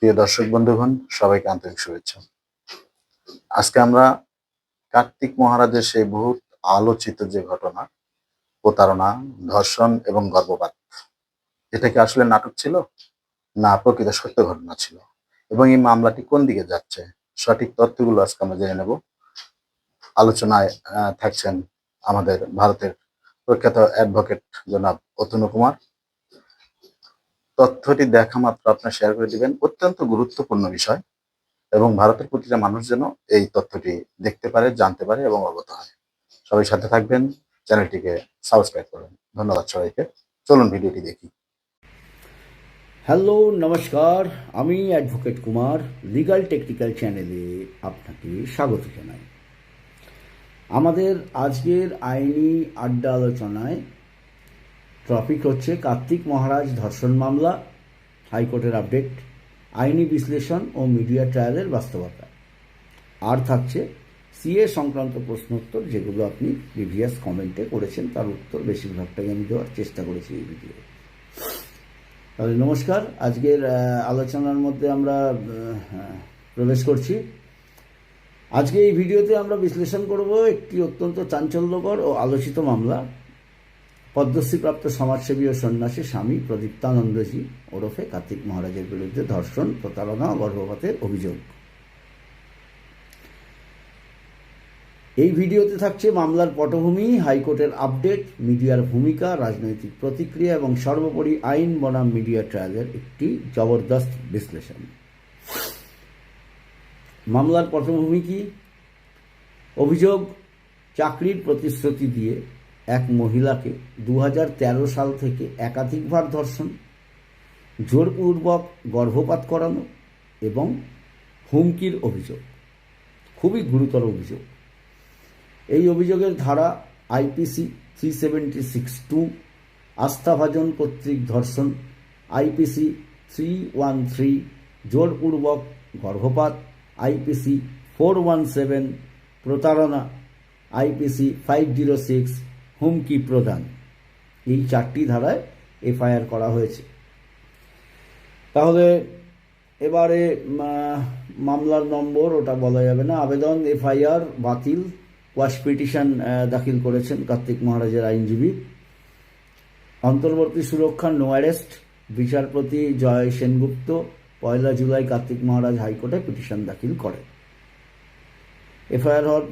প্রিয় দর্শক বন্ধুগণ, সবাইকে আন্তরিক শুভেচ্ছা। আজকে আমরা কার্তিক মহারাজের সেই বহুত আলোচিত যে ঘটনা, প্রতারণা, ধর্ষণ এবং গর্ভপাত, এটা কি আসলে নাটক ছিল, না প্রকৃত সত্য ঘটনা ছিল, এবং এই মামলাটি কোন দিকে যাচ্ছে, সঠিক তথ্যগুলো আজকে আমরা জেনে নেব। আলোচনায় থাকছেন আমাদের ভারতের প্রখ্যাত অ্যাডভোকেট জনাব অতনু কুমার। তথ্যটি দেখা মাত্র আপনার শেয়ার করে দিবেন। অত্যন্ত গুরুত্বপূর্ণ বিষয়, এবং ভারতের প্রতিটা মানুষ যেন এই তথ্যটি দেখতে পারে, জানতে পারে এবং অবগত হয়। সবাই সাথে থাকবেন, চ্যানেলটিকে সাবস্ক্রাইব করবেন। ধন্যবাদ সবাইকে। চলুন ভিডিওটি দেখি। হ্যালো, নমস্কার। আমি অ্যাডভোকেট কুমার লিগাল টেকনিক্যাল চ্যানেলে আপনাকে স্বাগত জানাই। আমাদের আজকের আইনি আড্ডা আলোচনায় টপিক হচ্ছে কার্তিক মহারাজ ধর্ষণ মামলা, হাইকোর্টের আপডেট, আইনি বিশ্লেষণ ও মিডিয়া ট্রায়ালের বাস্তবতা। আর থাকছে সিএ সংক্রান্ত প্রশ্নোত্তর, যেগুলো আপনি প্রিভিয়াস কমেন্টে করেছেন, তার উত্তর বেশিরভাগটাই আমি দেওয়ার চেষ্টা করেছি এই ভিডিও। তাহলে নমস্কার, আজকের আলোচনার মধ্যে আমরা প্রবেশ করছি। আজকে এই ভিডিওতে আমরা বিশ্লেষণ করব একটি অত্যন্ত চাঞ্চল্যকর ও আলোচিত মামলা, পদ্মশ্রীপ্রাপ্ত সমাজসেবী ও সন্ন্যাসী স্বামী প্রদীপ্তানন্দজি ওরফে কার্তিক মহারাজের বিরুদ্ধে ধর্ষণ, প্রতারণা ও গর্ভপাতের অভিযোগ। এই ভিডিওতে থাকছে মামলার পটভূমি, হাইকোর্টের আপডেট, মিডিয়ার ভূমিকা, রাজনৈতিক প্রতিক্রিয়া এবং সর্বোপরি আইন বনাম মিডিয়া ট্রায়ালের একটি জবরদস্ত বিশ্লেষণ। মামলার পটভূমি কি? অভিযোগ, চাকরির প্রতিশ্রুতি দিয়ে এক মহিলাকে 2013 সাল থেকে একাধিকবার ধর্ষণ, জোরপূর্বক গর্ভপাত করানো এবং হুমকির অভিযোগ। খুবই গুরুতর অভিযোগ। এই অভিযোগের ধারা আইপিসি 376(2) আস্থাভাজন কর্তৃক ধর্ষণ, আইপিসি 313 জোরপূর্বক গর্ভপাত, আইপিসি 417 প্রতারণা, আইপিসি 506 হুমকি প্রদান। এই 4টি ধারায় এফআইআর করা হয়েছে। তাহলে এবারে মামলার নম্বর ওটা বলা যাবে না। আবেদন এফআইআর বাতিল, কোয়াশ পিটিশন দাখিল করেছেন কার্তিক মহারাজের আইনজীবী। অন্তর্বর্তী সুরক্ষা নো অ্যারেস্ট, বিচারপতি জয় সেনগুপ্ত 1 জুলাই কার্তিক মহারাজ হাইকোর্টে পিটিশন দাখিল করেন। এফআইআর হওয়ার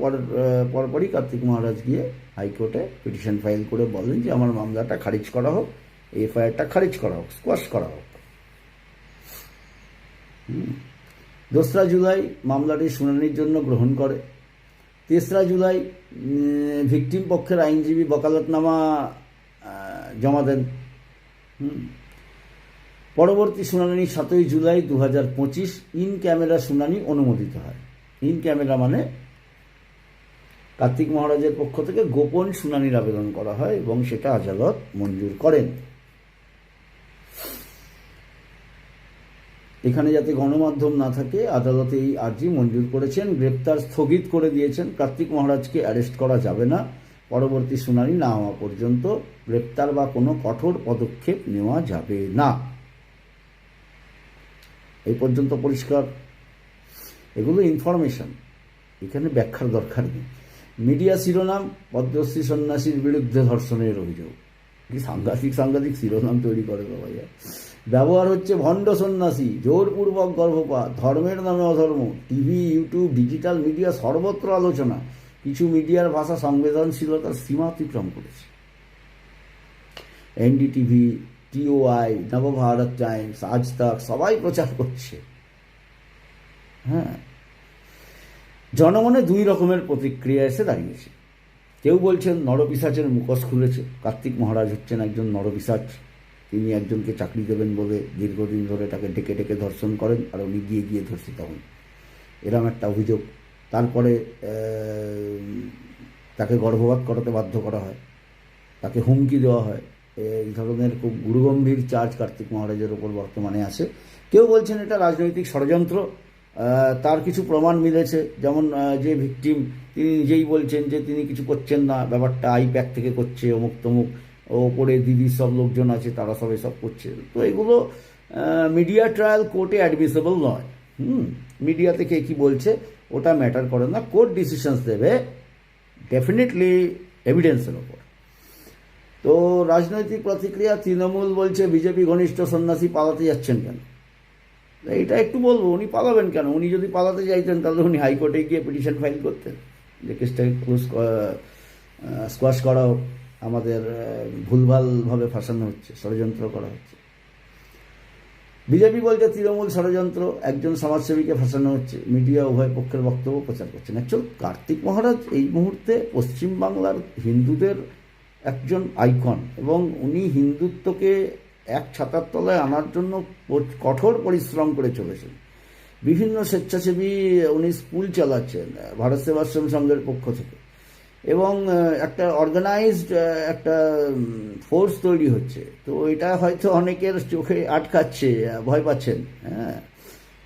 পরপরই কার্তিক মহারাজ গিয়ে হাইকোর্টে পিটিশন ফাইল করে বলেন যে আমার মামলাটা খারিজ করা হোক, এই এফআইআরটা খারিজ করা হোক, স্কোয়াশ করা হোক। 2রা জুলাই মামলাটি শুনানির জন্য গ্রহণ করে। 3রা জুলাই ভিকটিম পক্ষের আইনজীবী বকালতনামা জমা দেন। পরবর্তী শুনানি 7 জুলাই 2025 ইন ক্যামেরা শুনানি অনুমোদিত হয়। ইন ক্যামেরা মানে কার্তিক মহারাজের পক্ষ থেকে গোপন শুনানির আবেদন করা হয় এবং সেটা আদালত মঞ্জুর করেন। এখানে যাতে গণমাধ্যম না থাকে, আদালতে এই আর্জি মঞ্জুর করেছেন। গ্রেপ্তার স্থগিত করে দিয়েছেন। কার্তিক মহারাজকে অ্যারেস্ট করা যাবে না পরবর্তী শুনানি না হওয়া পর্যন্ত। গ্রেপ্তার বা কোনো কঠোর পদক্ষেপ নেওয়া যাবে না। এই পর্যন্ত পরিষ্কার। এগুলো ইনফরমেশন, এখানে ব্যাখ্যার দরকার নেই। মিডিয়া শিরোনাম, পদ্মশ্রী সন্ন্যাসীর বিরুদ্ধে ধর্ষণের অভিযোগ। কি সাংঘাতিক শিরোনাম তৈরি করে বাবা। ব্যবহার হচ্ছে ভণ্ড সন্ন্যাসী, জোরপূর্বক গর্ভপাত, ধর্মের নামে অধর্ম। টিভি, ইউটিউব, ডিজিটাল মিডিয়া সর্বত্র আলোচনা। কিছু মিডিয়ার ভাষা সংবেদনশীলতার সীমা অতিক্রম করেছে। এনডিটিভি, টিওআই, নবভারত টাইমস, আজ তাক সবাই প্রচার করছে। হ্যাঁ, জনমনে 2 রকমের প্রতিক্রিয়া এসে দাঁড়িয়েছে। কেউ বলছেন নরপিশাচের মুখোশ খুলেছে, কার্তিক মহারাজ হচ্ছেন একজন নরপিশাচ। তিনি একজনকে চাকরি দেবেন বলে দীর্ঘদিন ধরে তাকে ডেকে ডেকে ধর্ষণ করেন, আর উনি গিয়ে গিয়ে ধর্ষিত হন, এরম একটা অভিযোগ। তারপরে তাকে গর্ভপাত করাতে বাধ্য করা হয়, তাকে হুমকি দেওয়া হয়। এই ধরনের খুব গুরুগম্ভীর চার্জ কার্তিক মহারাজের ওপর বর্তমানে আছে। কেউ বলছেন এটা রাজনৈতিক ষড়যন্ত্র। তার কিছু প্রমাণ মিলেছে, যেমন যে ভিকটিম তিনি নিজেই বলছেন যে তিনি কিছু করছেন না, ব্যাপারটা আইপ্যাক থেকে করছে, অমুক তমুক, ওপরে দিদির সব লোকজন আছে তারা সব এসব করছে। তো এগুলো মিডিয়া ট্রায়াল কোর্টে অ্যাডমিসেবল নয়। মিডিয়াতে কে কী বলছে ওটা ম্যাটার করে না, কোর্ট ডিসিশনস দেবে ডেফিনেটলি এভিডেন্সের ওপর। তো রাজনৈতিক প্রতিক্রিয়া, তৃণমূল বলছে বিজেপি ঘনিষ্ঠ সন্ন্যাসী পালাতে যাচ্ছেন কেন? এইটা একটু বলবো, উনি পালাবেন কেন? উনি যদি পালাতে চাইতেন তাহলে উনি হাইকোর্টে গিয়ে পিটিশন ফাইল করতেন যে কেসটাকে স্কোয়াশ করা হোক, আমাদের ভুলভালভাবে ফাঁসানো হচ্ছে, ষড়যন্ত্র করা হচ্ছে। বিজেপি বলছে তৃণমূল ষড়যন্ত্র, একজন সমাজসেবীকে ফাঁসানো হচ্ছে, মিডিয়া উভয় পক্ষের বক্তব্য প্রচার করছেন। অ্যাকচুয়াল কার্তিক মহারাজ এই মুহূর্তে পশ্চিমবাংলার হিন্দুদের একজন আইকন, এবং উনি হিন্দুত্বকে এক ছাতার তলায় আনার জন্য কঠোর পরিশ্রম করে চলেছেন। বিভিন্ন স্বেচ্ছাসেবী উনি স্কুল চালাচ্ছেন ভারত সেবাশ্রম সংঘের পক্ষ থেকে, এবং একটা অর্গানাইজড একটা ফোর্স তৈরি হচ্ছে। তো এটা হয়তো অনেকের চোখে আটকাচ্ছে, ভয় পাচ্ছেন, হ্যাঁ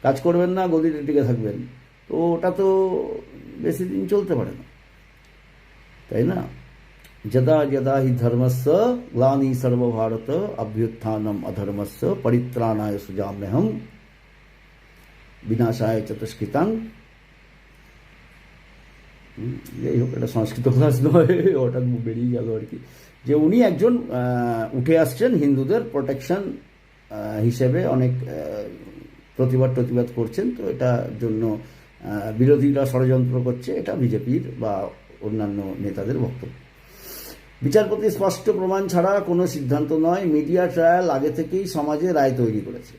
কাজ করবেন না, গদিতে টিকে থাকবেন। তো ওটা তো বেশি দিন চলতে পারে না, তাই না? যদা যদা হি ধর্মস্য গ্লানি সর্বভারত অভ্যুত্থানম অধর্মস্য পরিত্রাণায় সুজাম্যহম বিনাশায় চতুষ্কৃতাং। যাই হোক, এটা সংস্কৃত ক্লাস নয়, হঠাৎ বেরিয়ে গেল আর কি। যে উনি একজন উঠে আসছেন হিন্দুদের প্রোটেকশন হিসেবে, অনেক প্রতিবাদ করছেন। তো এটার জন্য বিরোধীরা ষড়যন্ত্র করছে, এটা বিজেপির বা অন্যান্য নেতাদের বক্তব্য। বিচারপতি স্পষ্ট প্রমাণ ছাড়া কোনো সিদ্ধান্ত নয়, মিডিয়া ট্রায়াল আগে থেকেই সমাজে রায় তৈরি করেছে।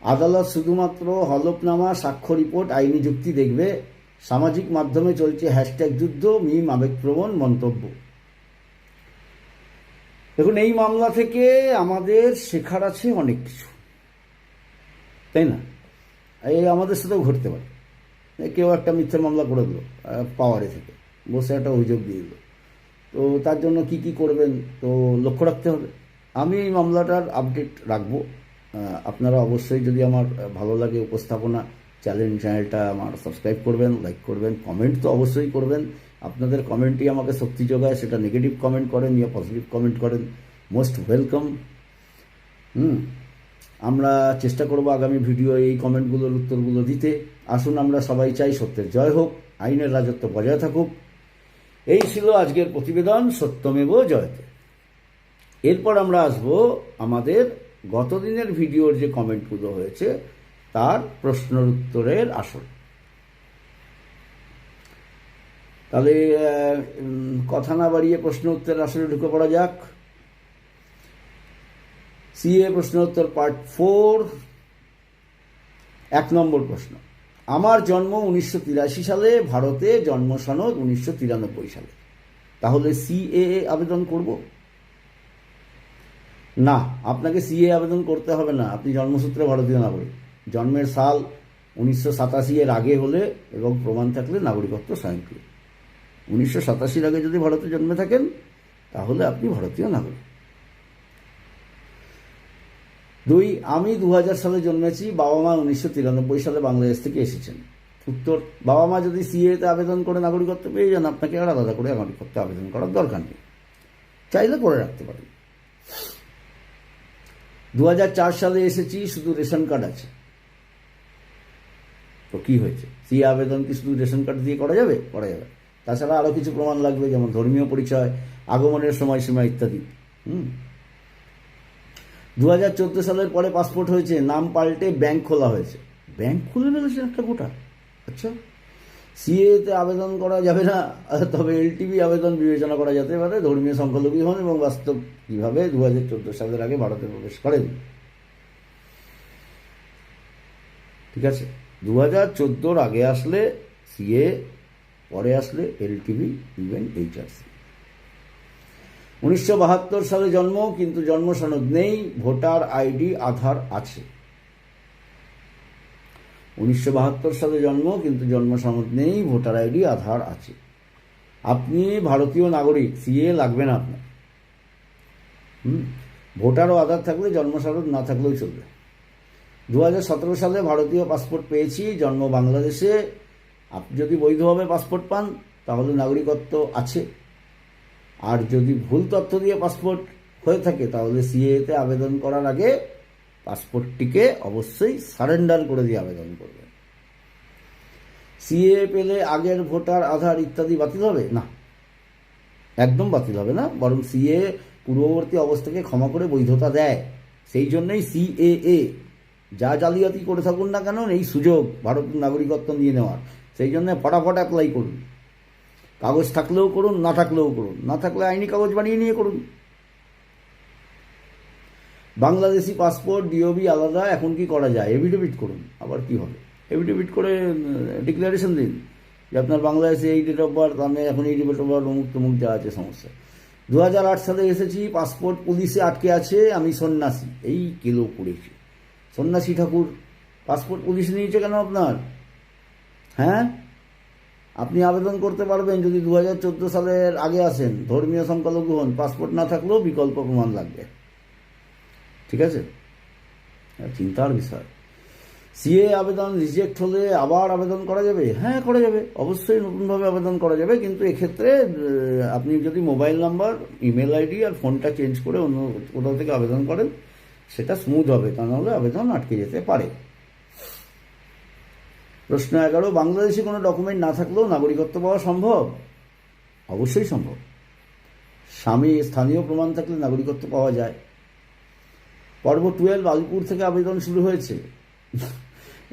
আদালত শুধুমাত্র হলফনামা, সাক্ষ্য রিপোর্ট, আইনি যুক্তি দেখবে। সামাজিক মাধ্যমে চলছে হ্যাশট্যাগ যুদ্ধ, মিম, আবেগপ্রবণ মন্তব্য। দেখুন, এই মামলা থেকে আমাদের শেখার আছে অনেক কিছু, তাই না? এই আমাদের সাথেও ঘটতে পারে। কেউ একটা মিথ্যে মামলা করে দিল পাওয়ারে থেকে, বসে একটা অভিযোগ দিয়ে দিল। তো তার জন্য কি কি করবেন তো লক্ষ্য রাখতে হবে। আমি এই মামলাটার আপডেট রাখবো। আপনারা অবশ্যই, যদি আমার ভালো লাগে উপস্থাপনা, চ্যানেলটা আমার সাবস্ক্রাইব করবেন, লাইক করবেন, কমেন্ট তো অবশ্যই করবেন। আপনাদের কমেন্টই আমাকে শক্তি যোগায়, সেটা নেগেটিভ কমেন্ট করেন ইয়া পজিটিভ কমেন্ট করেন, মোস্ট ওয়েলকাম। আমরা চেষ্টা করব আগামী ভিডিও এই কমেন্টগুলোর উত্তরগুলো দিতে। আসুন, আমরা সবাই চাই সত্যের জয় হোক, আইনের রাজত্ব বজায় থাকুক। এই ছিল আজকের প্রতিবেদন, সত্যমেব জয়তে। এরপর আমরা আসব আমাদের গতদিনের ভিডিওর যে কমেন্টগুলো হয়েছে তার প্রশ্নের উত্তরের আসর। তাহলে কথা না বাড়িয়ে প্রশ্ন উত্তরের আসরে ঢুকে পড়া যাক। সিএ প্রশ্ন উত্তর পার্ট 4, 1 নম্বর প্রশ্ন। আমার জন্ম 1983 সালে, ভারতে জন্ম সনদ 1993 সালে, তাহলে সিএএ আবেদন করব? না, আপনাকে সিএ আবেদন করতে হবে না, আপনি জন্মসূত্রে ভারতীয় নাগরিক। জন্মের সাল 1987 এর আগে হলে এবং প্রমাণ থাকলে নাগরিকত্ব স্বয়ংক্রিয়। 1987 আগে যদি ভারতে জন্মে থাকেন তাহলে আপনি ভারতীয় নাগরিক। 2, আমি 2000 সালে জন্মেছি, বাবা মা 1993 সালে বাংলাদেশ থেকে এসেছেন। উত্তর, বাবা মা যদি সিএতে আবেদন করে নাগরিকত্ব পেয়ে যান, আপনাকে আর আলাদা করে নাগরিকত্ব আবেদন করার দরকার নেই, চাইলে করে রাখতে পারেন। 2004 সালে এসেছি, শুধু রেশন কার্ড আছে, তো কি হয়েছে? সিএ আবেদন কি শুধু রেশন কার্ড দিয়ে করা যাবে? করা যাবে। তাছাড়া আরও কিছু প্রমাণ লাগবে, যেমন ধর্মীয় পরিচয়, আগমনের সময়সীমা ইত্যাদি। 2014 সালের পরে পাসপোর্ট হয়েছে, নাম পাল্টে ব্যাংক খোলা হয়েছে। ব্যাংক খুলে ফেলেছেন একটা গোটা? আচ্ছা, সিএতে আবেদন করা যাবে না, তবে এলটিবি আবেদন বিবেচনা করা যেতে পারে, ধর্মীয় সংখ্যালঘু হন এবং বাস্তব কীভাবে 2014 সালের আগে ভারতে প্রবেশ করেন। ঠিক আছে, 2014 আগে আসলে সিএ, পরে আসলে এলটিবি, ইভেন এইচআরসি। 1972 সালে জন্ম, কিন্তু জন্ম সনদ নেই, ভোটার আইডি আধার আছে। 1972 সালে জন্ম, কিন্তু জন্ম সনদ নেই, ভোটার আইডি আধার আছে। আপনি ভারতীয় নাগরিক, সিএ লাগবে না আপনার। ভোটার ও আধার থাকলে, জন্ম সনদ না থাকলেও চলবে। 2017 সালে ভারতীয় পাসপোর্ট পেয়েছি, জন্ম বাংলাদেশে। আপনি যদি বৈধভাবে পাসপোর্ট পান তাহলে নাগরিকত্ব আছে, আর যদি ভুল তথ্য দিয়ে পাসপোর্ট হয়ে থাকে তাহলে সিএতে আবেদন করার আগে পাসপোর্টটিকে অবশ্যই সারেন্ডার করে দিয়ে আবেদন করবেন। সিএ পেলে আগের ভোটার, আধার ইত্যাদি বাতিল হবে না, একদম বাতিল হবে না, বরং সিএ পূর্ববর্তী অবস্থাকে ক্ষমা করে বৈধতা দেয়। সেই জন্যই সিএএ, যা জালিয়াতি করে থাকুন না কেন, এই সুযোগ ভারতের নাগরিকত্ব নিয়ে নেওয়ার। সেই জন্য ফটাফট অ্যাপ্লাই করুন, কাগজ থাকলেও করুন, না থাকলেও করুন, না থাকলে আইনি কাগজ বানিয়ে নিয়ে করুন। বাংলাদেশি পাসপোর্ট ডিওবি আলাদা, এখন কি করা যায়? এফিডেভিট করুন। আবার কি হবে? এফিডেভিট করে ডিক্লারেশন দিন যে আপনার বাংলাদেশে এই ডেট অফ বার্থ, আমি এখন এই ডেট অফ বার্থ অমুক তমুক যা আছে সমস্যা। 2008 সালে এসেছি, পাসপোর্ট পুলিশে আটকে আছে, আমি সন্ন্যাসী। এই কেলো করেছে সন্ন্যাসী ঠাকুর, পাসপোর্ট পুলিশ নিয়েছে কেন আপনার? হ্যাঁ, আপনি আবেদন করতে পারবেন যদি 2014 সালের আগে আসেন, ধর্মীয় সংখ্যালঘু হন, পাসপোর্ট না থাকলেও বিকল্প প্রমাণ লাগবে। ঠিক আছে, চিন্তার বিষয়। সিএ আবেদন রিজেক্ট হলে আবার আবেদন করা যাবে? হ্যাঁ, করা যাবে, অবশ্যই নতুনভাবে আবেদন করা যাবে, কিন্তু এক্ষেত্রে আপনি যদি মোবাইল নাম্বার, ইমেল আইডি আর ফোনটা চেঞ্জ করে অন্য কোথাও থেকে আবেদন করেন, সেটা স্মুথ হবে, তা নাহলে আবেদন আটকে যেতে পারে। প্রশ্ন 11, বাংলাদেশি কোনো ডকুমেন্ট না থাকলেও নাগরিকত্ব পাওয়া সম্ভব? অবশ্যই সম্ভব। স্বামী স্থানীয় প্রমাণ থাকলে নাগরিকত্ব পাওয়া যায়। পর্ব 12 আলিপুর থেকে আবেদন শুরু হয়েছে।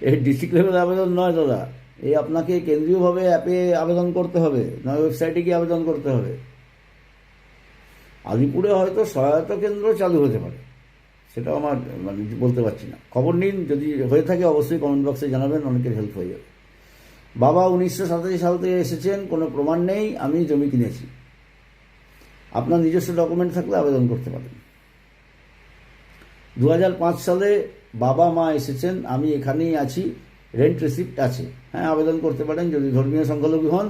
এই ডিস্ট্রিক্ট লেভেল আবেদন নয় দাদা, এই আপনাকে কেন্দ্রীয়ভাবে অ্যাপে আবেদন করতে হবে, নয় ওয়েবসাইটে গিয়ে আবেদন করতে হবে। আলিপুরে হয়তো সহায়তা কেন্দ্র চালু হতে পারে, সেটাও আমার বলতে পারছি না। খবর নিন, যদি হয়ে থাকে অবশ্যই কমেন্ট বক্সে জানাবেন, অনেকের হেল্প হয়ে যাবে। বাবা 1987 সাল থেকে এসেছেন, কোনো প্রমাণ নেই, আমি জমি কিনেছি। আপনার নিজস্ব ডকুমেন্ট থাকলে আবেদন করতে পারেন। 2005 সালে বাবা মা এসেছেন, আমি এখানেই আছি, রেন্ট রিসিপ্ট আছে। হ্যাঁ, আবেদন করতে পারেন যদি ধর্মীয় সংখ্যালঘু হন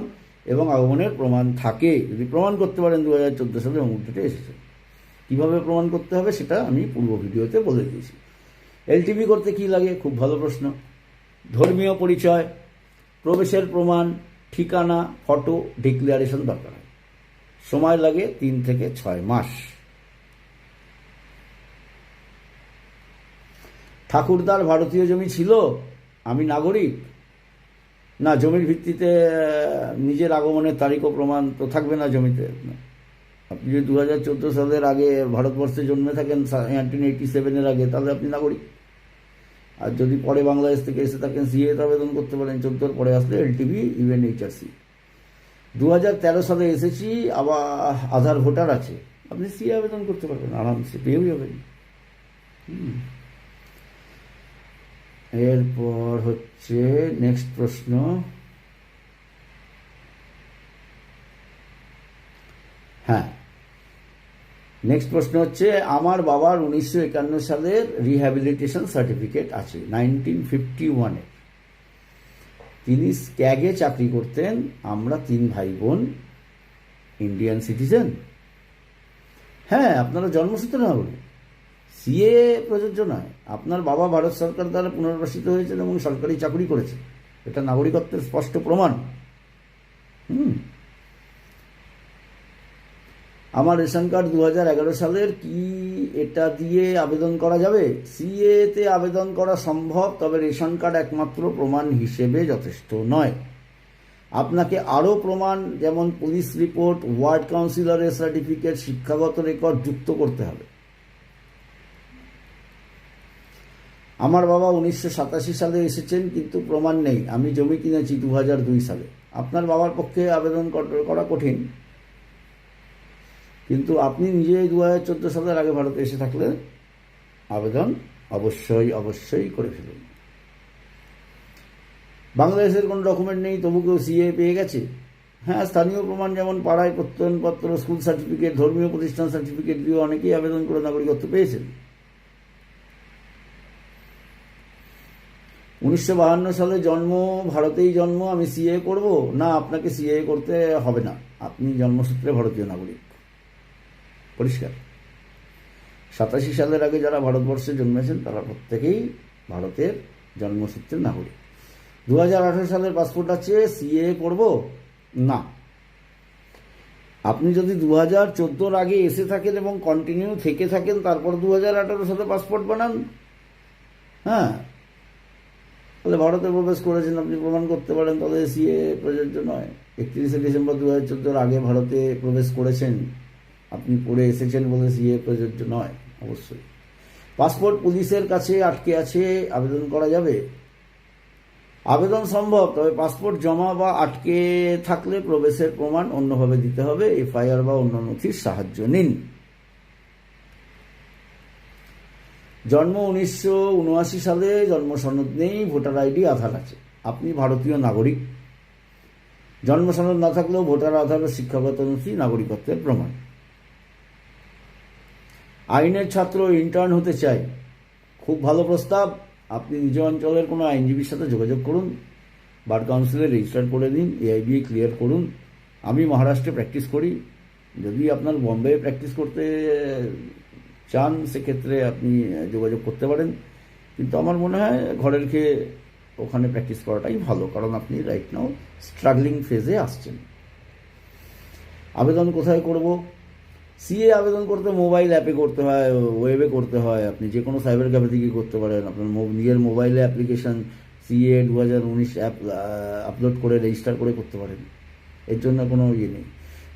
এবং আগমনের প্রমাণ থাকে। যদি প্রমাণ করতে পারেন 2014 সালে অমুক ডেটে এসেছেন। কীভাবে প্রমাণ করতে হবে সেটা আমি পূর্ব ভিডিওতে বলে দিয়েছি। এলটিভি করতে কি লাগে? খুব ভালো প্রশ্ন। ধর্মীয় পরিচয়, প্রবেশের প্রমাণ, ঠিকানা, ফটো, ডিক্লারেশন দরকার হয়। সময় লাগে 3 থেকে 6 মাস। ঠাকুরদার ভারতীয় জমি ছিল, আমি নাগরিক? না, জমির ভিত্তিতে নিজের আগমনের তারিখ ও প্রমাণ তো থাকবে না জমিতে। আপনি যদি 2014 সালের আগে ভারতবর্ষে জন্মে থাকেন, 1987 আগে, তাহলে আপনি নাগরিক। আর যদি পরে বাংলাদেশ থেকে এসে থাকেন, সিএতে আবেদন করতে পারেন। 14 পরে আসলে এলটিভি, ইভেন এইচআরসি। 2013 সালে এসেছি, আবার আধার ভোটার আছে, আপনি সিএ আবেদন করতে পারবেন, আরামসে পেয়েও যাবেন। এরপর হচ্ছে নেক্সট প্রশ্ন। হ্যাঁ, নেক্সট প্রশ্ন হচ্ছে, আমার বাবার 1951 সালের রিহ্যাবিলিটেশন সার্টিফিকেট আছে, 1951-এর। তিনি স্ক্যাগে চাকরি করতেন, আমরা 3 ভাই বোন ইন্ডিয়ান সিটিজেন। হ্যাঁ, আপনারা জন্মসূত্রে নাগরিক, সিএ প্রযোজ্য নয়। আপনার বাবা ভারত সরকার দ্বারা পুনর্বাসিত হয়েছেন এবং সরকারি চাকরি করেছেন, এটা নাগরিকত্বের স্পষ্ট প্রমাণ। আমার রেশন কার্ড 2011 সালের, কি এটা দিয়ে আবেদন করা যাবে? সিএতে আবেদন করা সম্ভব, তবে রেশন কার্ড একমাত্র প্রমাণ হিসেবে যথেষ্ট নয়। আপনাকে আরও প্রমাণ, যেমন পুলিশ রিপোর্ট, ওয়ার্ড কাউন্সিলরের সার্টিফিকেট, শিক্ষাগত রেকর্ড যুক্ত করতে হবে। আমার বাবা 1987 সালে এসেছেন, কিন্তু প্রমাণ নেই, আমি জমি কিনেছি 2002 সালে। আপনার বাবার পক্ষে আবেদন করা কঠিন, কিন্তু আপনি নিজে 2014 সালের আগে ভারতে এসে থাকলে আবেদন অবশ্যই করে ফেলুন। বাংলাদেশের কোনো ডকুমেন্ট নেই, তবু কেউ সিএ পেয়ে গেছে? হ্যাঁ, স্থানীয় প্রমাণ যেমন পাড়ায় প্রত্যয়নপত্র, স্কুল সার্টিফিকেট, ধর্মীয় প্রতিষ্ঠান সার্টিফিকেট দিয়ে অনেকেই আবেদন করে নাগরিকত্ব পেয়েছেন। 1952 সালে জন্ম, ভারতেই জন্ম, আমি সিএ করব না? আপনাকে সিএ করতে হবে না, আপনি জন্মসূত্রে ভারতীয় নাগরিক, পরিষ্কার। 87 সালের আগে যারা ভারতবর্ষে জন্মেছেন তারা প্রত্যেকেই ভারতের জন্মসূত্রের নাগরিক। 2018 সালের পাসপোর্ট আছে, সিএ করব না। আপনি যদি 2014 আগে এসে থাকেন এবং কন্টিনিউ থেকে থাকেন, তারপর 2018 সালে পাসপোর্ট বানান, হ্যাঁ, তাহলে ভারতে প্রবেশ করেছেন আপনি প্রমাণ করতে পারেন, তাহলে সিএ প্রযোজ্য নয়। 31শে ডিসেম্বর 2014 আগে ভারতে প্রবেশ করেছেন, আপনি পড়ে এসেছেন বলে সিএ প্রযোজ্য নয়। অবশ্যই পাসপোর্ট পুলিশের কাছে আটকে আছে, আবেদন করা যাবে? আবেদন সম্ভব, তবে পাসপোর্ট জমা বা আটকে থাকলে প্রবেশের প্রমাণ অন্যভাবে দিতে হবে, এফআইআর বা অন্য নথির সাহায্য নিন। জন্ম 1979 সালে, জন্ম সনদ নেই, ভোটার আইডি আধার আছে, আপনি ভারতীয় নাগরিক। জন্ম সনদ না থাকলেও ভোটার আধার ও শিক্ষাগত নথি নাগরিকত্বের প্রমাণ। আইনের ছাত্র, ইন্টার্ন হতে চাই, খুব ভালো প্রস্তাব। আপনি নিজ অঞ্চলের কোনো আইনজীবীর সাথে যোগাযোগ করুন, বার কাউন্সিলে রেজিস্টার করে দিন, এআইবিএ ক্লিয়ার করুন। আমি মহারাষ্ট্রে প্র্যাকটিস করি, যদি আপনার বম্বে প্র্যাকটিস করতে চান সেক্ষেত্রে আপনি যোগাযোগ করতে পারেন, কিন্তু আমার মনে হয় ঘরের খেয়ে ওখানে প্র্যাকটিস করাটাই ভালো, কারণ আপনি রাইট নাও স্ট্রাগলিং ফেজে আসছেন। আবেদন কোথায় করব? সিএ আবেদন করতে মোবাইল অ্যাপে করতে হয়, ওয়েবে করতে হয়, আপনি যে কোনো সাইবার ক্যাফে থেকে করতে পারেন। আপনার নিজের মোবাইলে অ্যাপ্লিকেশন সিএ 2019 অ্যাপ আপলোড করে রেজিস্টার করে করতে পারেন, এর জন্য কোনো ইয়ে নেই।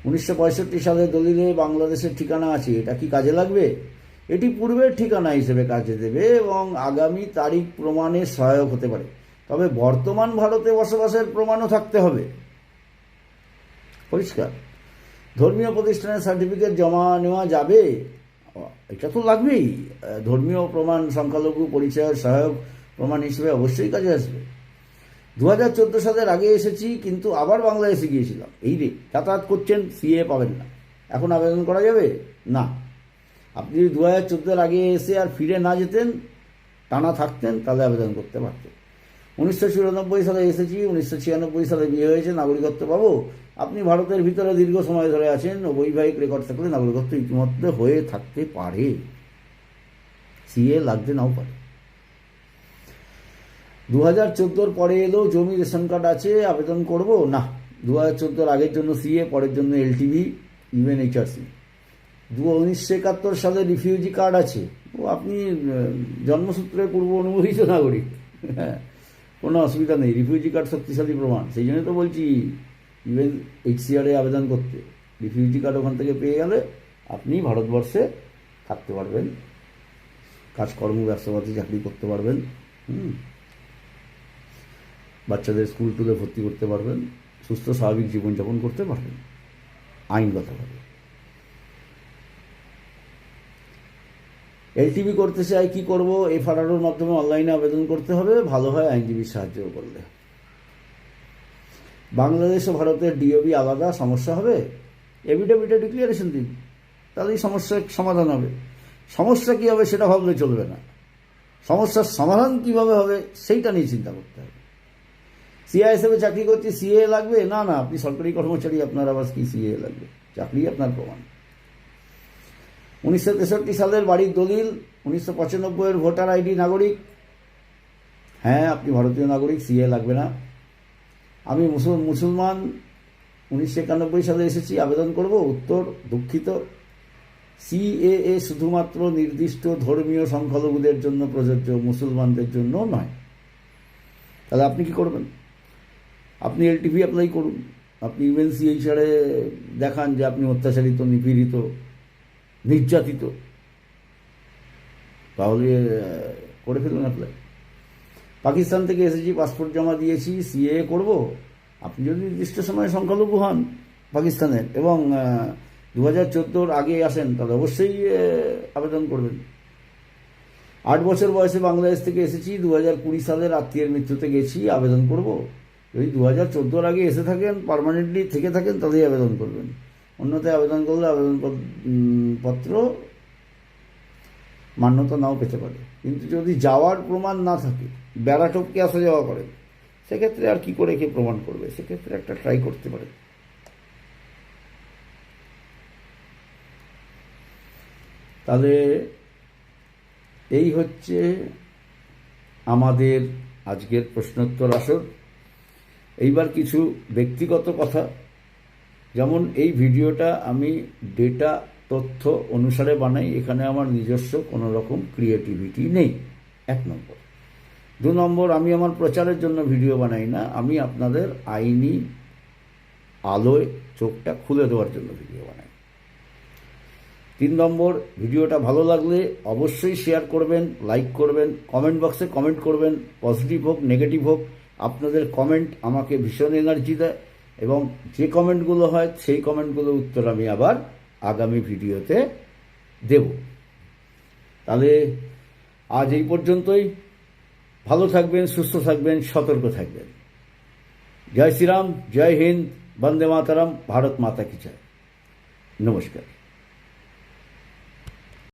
1965 সালে দলিলে বাংলাদেশের ঠিকানা আছে, এটা কি কাজে লাগবে? এটি পূর্বের ঠিকানা হিসেবে কাজে দেবে এবং আগামী তারিখ প্রমাণে সহায়ক হতে পারে, তবে বর্তমান ভারতে বসবাসের প্রমাণও থাকতে হবে। পরিষ্কার। ধর্মীয় প্রতিষ্ঠানের সার্টিফিকেট জমা নেওয়া যাবে? এটা তো লাগবেই, ধর্মীয় প্রমাণ সংখ্যালঘু পরিচয়ের সহায়ক প্রমাণ হিসেবে অবশ্যই কাজে আসবে। 2014 সালের আগে এসেছি, কিন্তু আবার বাংলাদেশে গিয়েছিলাম, এই রে যাতায়াত করছেন, সিএ পাবেন না, এখন আবেদন করা যাবে না। আপনি যদি 2014 আগে এসে আর ফিরে না যেতেন, টানা থাকতেন, তাহলে আবেদন করতে পারতেন। 1994 সালে এসেছি, 1996 সালে বিয়ে হয়েছে, নাগরিকত্ব পাবো? আপনি ভারতের ভিতরে দীর্ঘ সময় ধরে আছেন ও বৈবাহিক রেকর্ড থাকলে নাগরিকত্ব ইতিমধ্যে হয়ে থাকতে পারে, সিএ লাগতে নাও পারে। 2014 পরে এলেও জমি রেশন কার্ড আছে, আবেদন করব না। 2014 আগের জন্য সিএ, পরের জন্য এলটিভি, ইভেন এইচআরসি। 1971 সালে রিফিউজি কার্ড আছে, ও আপনি জন্মসূত্রে পূর্ব অনুমোদিত নাগরিক, হ্যাঁ, কোনো অসুবিধা নেই, রিফিউজি কার্ড শক্তিশালী প্রমাণ। সেই জন্য তো বলছি ইভেন এইচসিআরে আবেদন করতে, রিফিউজি কার্ড ওখান থেকে পেয়ে গেলে আপনি ভারতবর্ষে থাকতে পারবেন, কাজকর্ম ব্যবসাপাতি চাকরি করতে পারবেন, বাচ্চাদের স্কুল টুলে ভর্তি করতে পারবেন, সুস্থ স্বাভাবিক জীবনযাপন করতে পারবেন আইনগতভাবে। এলটিভি করতে চাই, কি করব? এফআরআর মাধ্যমে অনলাইনে আবেদন করতে হবে, ভালো হয় আইনজীবীর সাহায্য করলে। বাংলাদেশ ও ভারতের ডিওবি আলাদা, সমস্যা হবে? এভিডেভিটে ডিক্লারেশন দিন, তাহলেই সমস্যার সমাধান হবে। সমস্যা কী হবে সেটা ভাবলে চলবে না, সমস্যার সমাধান কীভাবে হবে সেইটা নিয়ে চিন্তা করতে হবে। সিআই হিসেবে চাকরি করছি, সিএ লাগবে? না না, আপনি সরকারি কর্মচারী, আপনার আবার কি সিএ লাগবে? চাকরি আপনার প্রমাণ। 1963 সালের বাড়ির দলিল, 1995 ভোটার আইডি, নাগরিক? হ্যাঁ, আপনি ভারতীয় নাগরিক, সিএ লাগবে না। আমি মুসলমান, 1991 সালে এসেছি, আবেদন করব? উত্তর দুঃখিত, সিএএ শুধুমাত্র নির্দিষ্ট ধর্মীয় সংখ্যালঘুদের জন্য প্রযোজ্য, মুসলমানদের জন্য নয়। তাহলে আপনি কি করবেন? আপনি এলটিভি অ্যাপ্লাই করুন, আপনি ইউএনসিএইচআরে দেখান যে আপনি অত্যাচারিত, নিপীড়িত, নির্যাতিত, তাহলে করে ফেলুন অ্যাপ্লাই। পাকিস্তান থেকে এসেছি, পাসপোর্ট জমা দিয়েছি, সিএ করব? আপনি যদি নির্দিষ্ট সময়ে সংখ্যালঘু হন পাকিস্তানের এবং 2014 আগে আসেন, তাহলে অবশ্যই আবেদন করবেন। 8 বছর বয়সে বাংলাদেশ থেকে এসেছি, 2020 সালের আত্মীয়ের মৃত্যুতে গেছি, আবেদন করব? যদি 2014 আগে এসে থাকেন, পার্মানেন্টলি থেকে থাকেন, তাহলেই আবেদন করবেন, অন্যথায় আবেদন করলে আবেদনপত্র মান্যতা নাও পেতে পারে। কিন্তু যদি যাওয়ার প্রমাণ না থাকে, বেড়া টপকে আসা যাওয়া করেন, সেক্ষেত্রে আর কি করে কে প্রমাণ করবে? সেক্ষেত্রে একটা ট্রাই করতে পারে। তাহলে এই হচ্ছে আমাদের আজকের প্রশ্নোত্তর আসর। এইবার কিছু ব্যক্তিগত কথা, যেমন এই ভিডিওটা আমি ডেটা তথ্য অনুসারে বানাই, এখানে আমার নিজস্ব কোনো রকম ক্রিয়েটিভিটি নেই, 1 নম্বর। 2 নম্বর, আমি আমার প্রচারের জন্য ভিডিও বানাই না, আমি আপনাদের আইনি আলোয় চোখটা খুলে দেওয়ার জন্য ভিডিও বানাই। 3 নম্বর, ভিডিওটা ভালো লাগলে অবশ্যই শেয়ার করবেন, লাইক করবেন, কমেন্ট বক্সে কমেন্ট করবেন, পজিটিভ হোক নেগেটিভ হোক। আপনাদের কমেন্ট আমাকে ভীষণ এনার্জি দেয় এবং যে কমেন্টগুলো হয় সেই কমেন্টগুলোর উত্তর আমি আবার আগামী ভিডিওতে দেব। তাহলে আজ এই পর্যন্তই। ভালো থাকবেন, সুস্থ থাকবেন, সতর্ক থাকবেন। জয় শ্রীরাম, জয় হিন্দ, বন্দে মাতরম, ভারত মাতা কি জয়। নমস্কার।